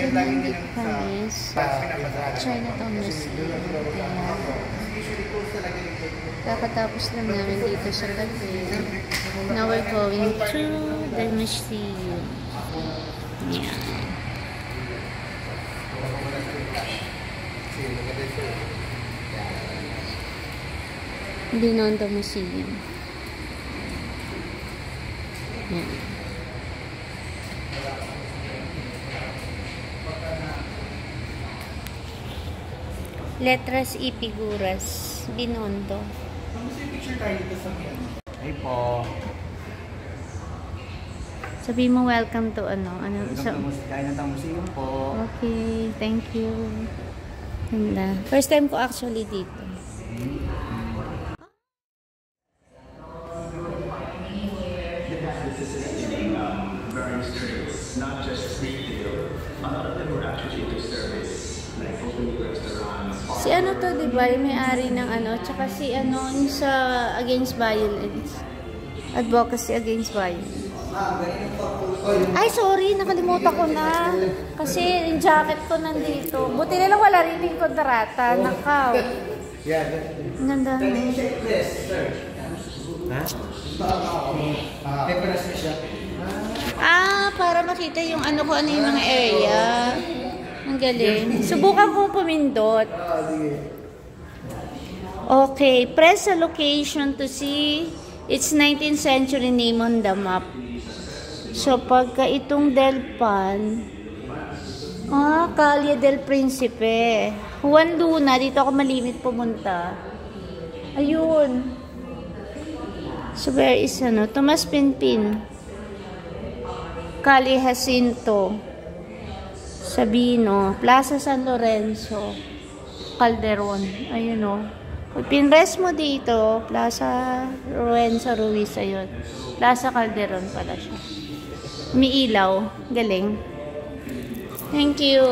So, nandito kami sa Chinatown Museum. Kakatapos lang namin dito sa cafe. Now we're going to the museum. Yeah. Binondo Museum. Yeah. Letras y Figuras, Binondo. Hey po. Sabi mo welcome to ano? Chinatown Museum po. Okay, thank you. Ganda. First time ko actually dito. Various trades, not just retail. A lot of them were actually into service, like opening restaurants. Si ano to, di ba? Yung may-ari ng ano, tsaka si ano, yung sa Against Violence. Advocacy Against Violence. Ay, sorry, nakalimutan ko na. Kasi yung jacket ko nandito. Buti na lang wala rin yung kontrata. Nakaw. Ang ganda na. Para makita yung ano ko, ano yung mga area. Ang galing. Subukan kong pumindot. Okay, press a location to see its 19th century name on the map. So, pagka itong Delpan, Calle del Principe. Juan Luna, dito ako malimit pumunta. Ayun. So, where is ano? Tomas Pinpin. Calle Jacinto. Sabino. Plaza San Lorenzo. Calderon. Ayun o. Pag pinrest mo dito, Plaza Lorenzo Ruiz. Ayun. Plaza Calderon pala siya. Umiilaw. Galing. Thank you.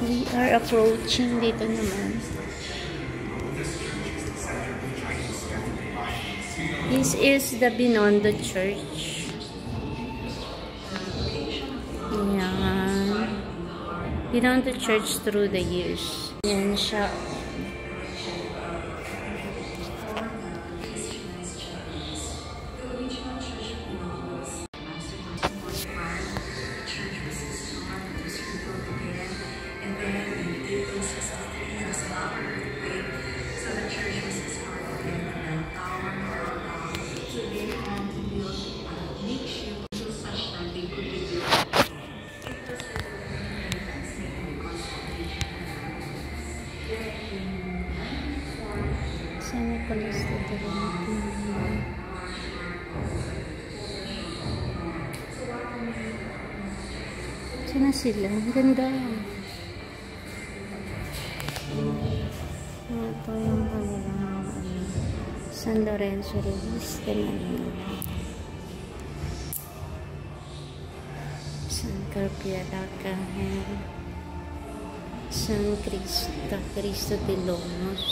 We are approaching dito naman. This is the Binondo Church. Yan. Binondo Church through the years. Yan siya. Sana pala sa sana sila? Ang ganda. Ito yung kanilang San Lorenzo Ruiz de Manila. San Carpialaca, San Cristo de Lomos.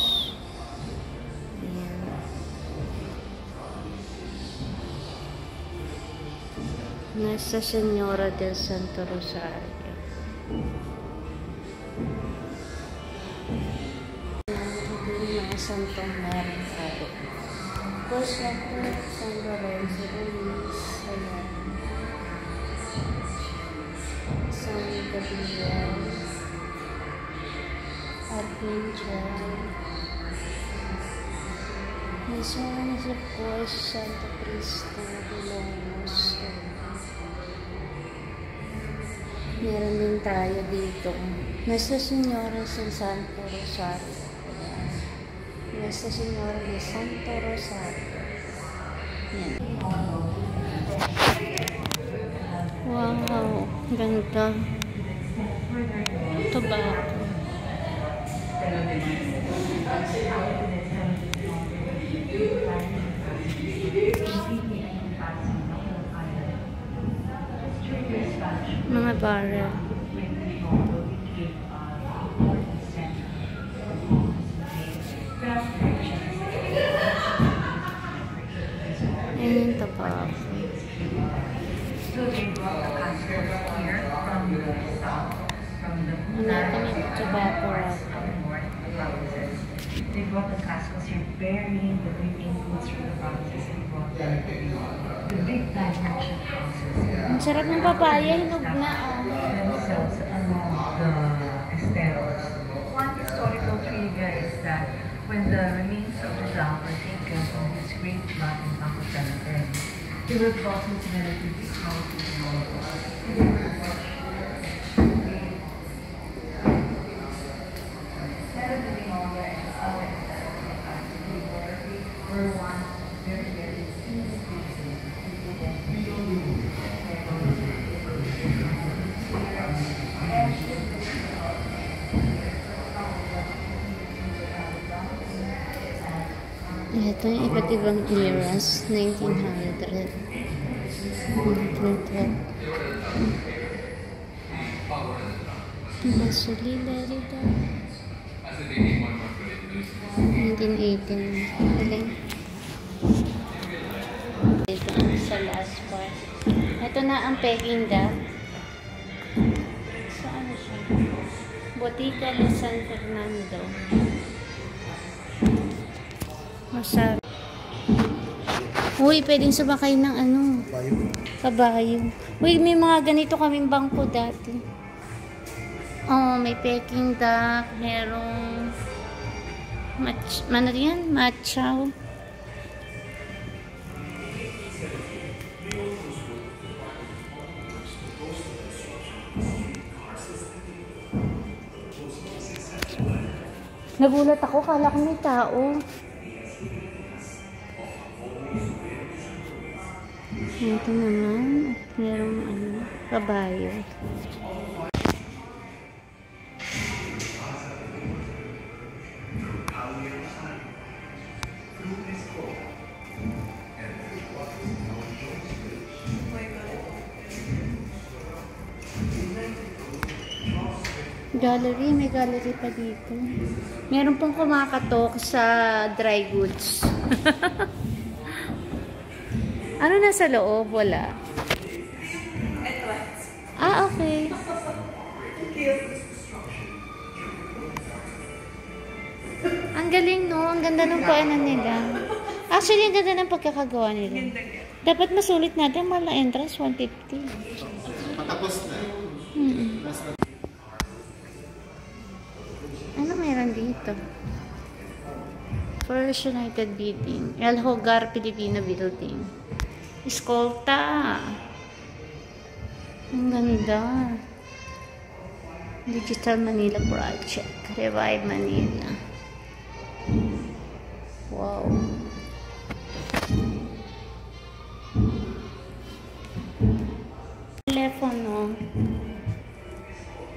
Nuestra Señora del Santo Rosario. Mga santong meron tayo. Tapos ako, San Lorenzo Ruiz. Ayan. San Gabriel. Archangel. This one is of course Santo Cristo de Lomos. Meron din tayo dito. Nuestra Señora del Santo Rosario. Nuestra Señora del Santo Rosario. Yan. Wow! Ganda. Tobacco. Mga barrel. Ayan yung tobacco. from the south, from the Anatomy of tobacco north provinces. They brought the cascos here burying the big inputs from the provinces and brought them to the big time merchant houses. Ang sarap ng papaya, hinog na. Themselves along the esteros. One historical trivia is that when the remains of Rizal were taken from his great blood in Bangko Cemetery, they were brought into relatively houses in all of us. Ito yung iba't ibang eras, 1900, 1912. Gasolina rito. 1918. Galing. Ito sa last part. Ito na ang Peking Duck. Saan siya? Botica de San Fernando. Masarap. Uy, pwedeng sumakay ng ano? Kabayo. Uy, may mga ganito kaming bangko dati. Oh, may Peking Duck. Merong ano yan? Matchaw. Nagulat ako, kala ko may tao. Ito naman, merong ano, kabayo. Gallery, may gallery pa dito. Meron pong kumakatok sa dry goods. Ano nasa loob? Wala. Ah, okay. Ang galing, no? Ang ganda ng paanan nila. Actually, ang ganda ng pagkakagawa nila. Dapat masulit natin. Mahal na entrance, 150. Patapos na. Ano meron dito? First United Building. El Hogar Filipino Building. Escolta. Ang ganda. Digital Manila Project. Revive Manila. Wow. Telepono.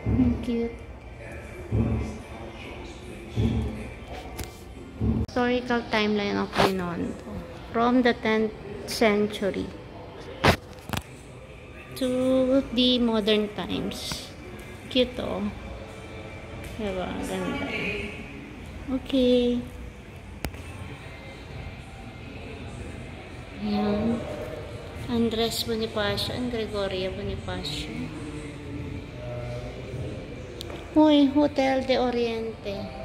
Ang cute. Historical timeline of Binondo from the 10th century to the modern times. Cute, oh. Diba? Ganda. Okay. Ayan. Andres Bonifacio and Gregoria Bonifacio. Uy, Hotel de Oriente.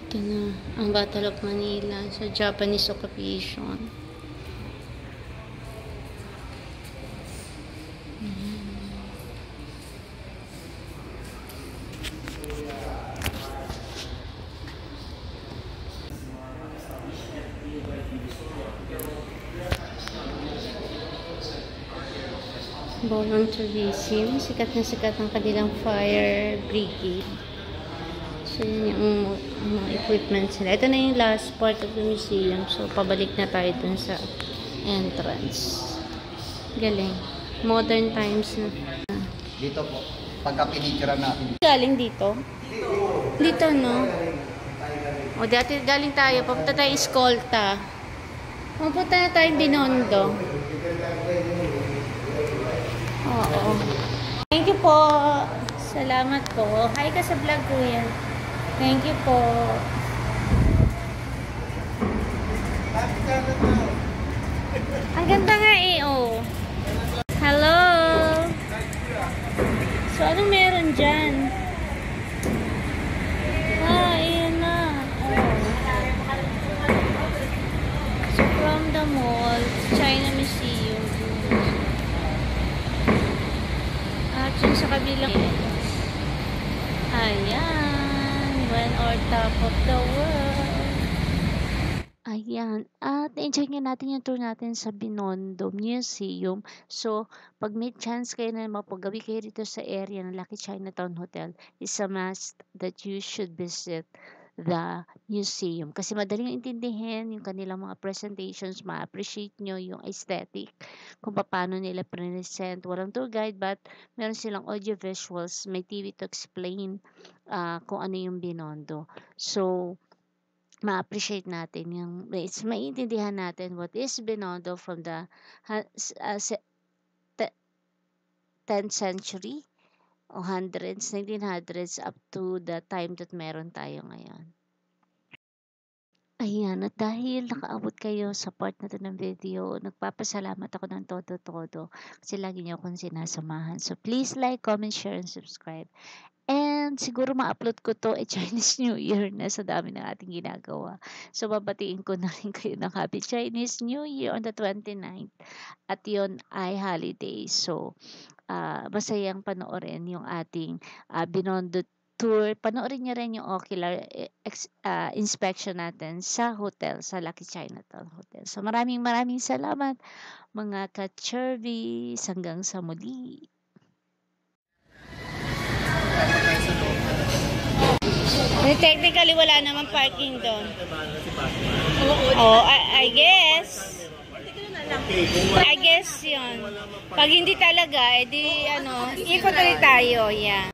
Ito na, ang Battle of Manila sa Japanese occupation. Volunteerism, sikat na sikat ang kanilang fire brigade. So, yun yung mga equipments nila. Ito na yung last part of the museum. So, pabalik na tayo dun sa entrance. Galing. Modern times na. Dito po, pagka pinicturean natin. Galing dito? Dito, no? O, dati galing tayo. Papunta tayo Escolta. Papunta na tayo Binondo. Oo. Thank you po. Salamat po. Hi ka sa vlog, kuya. Thank you po. Ang ganda nga eh, oh. Hello! So, anong meron dyan? Ah, ayan na. Oh. So, from the mall, China Museum. At yun sa kabilang. Ayan. One or top of the world. Ayan. At enjoy nga natin yung tour natin sa Binondo Museum. So, pag may chance kayo na mapagawi kayo dito sa area ng Lucky Chinatown Hotel, is a must that you should visit the museum. Kasi madaling intindihin yung kanilang mga presentations, ma-appreciate nyo yung aesthetic, kung paano nila present. Walang tour guide, but meron silang audio visuals, may TV to explain kung ano yung Binondo. So, ma-appreciate natin yung maiintindihan natin what is Binondo from the 10th century o 1900s up to the time that meron tayo ngayon. Ayan, at dahil nakaabot kayo sa part na to ng video, nagpapasalamat ako ng todo-todo kasi lagi niyo akong sinasamahan. So please like, comment, share, and subscribe. And siguro ma-upload ko to Chinese New Year na sa dami ng ating ginagawa. So babatiin ko na rin kayo ng Happy Chinese New Year on the 29th. At yun ay holiday. So masayang panoorin yung ating Binondo tour. Panoorin niyo rin yung ocular inspection natin sa hotel, sa Lucky Chinatown Hotel. So maraming salamat mga ka-Chervies. Hanggang sa muli. Technically, wala naman parking doon. Oh, I guess. I guess yun. Pag hindi talaga, edi ikot ulit tayo. Yeah.